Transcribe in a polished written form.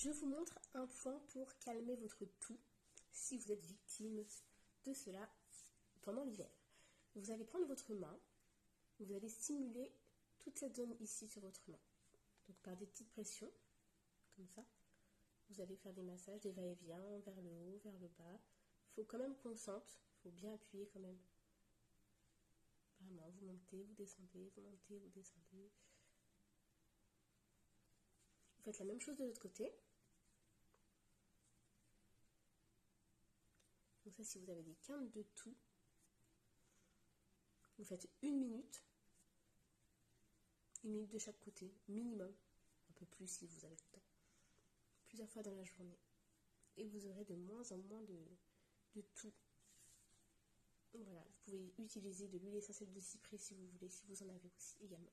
Je vous montre un point pour calmer votre toux si vous êtes victime de cela pendant l'hiver. Vous allez prendre votre main, vous allez stimuler toute cette zone ici sur votre main. Donc par des petites pressions, comme ça. Vous allez faire des massages, des va-et-vient, vers le haut, vers le bas. Il faut quand même qu'on sente, il faut bien appuyer quand même. Vraiment, vous montez, vous descendez, vous montez, vous descendez. Vous faites la même chose de l'autre côté. Donc ça, si vous avez des quintes de toux, vous faites 1 minute. 1 minute de chaque côté, minimum. Un peu plus si vous avez le temps. Plusieurs fois dans la journée. Et vous aurez de moins en moins de toux. Voilà, vous pouvez utiliser de l'huile essentielle de cyprès si vous voulez, si vous en avez aussi également.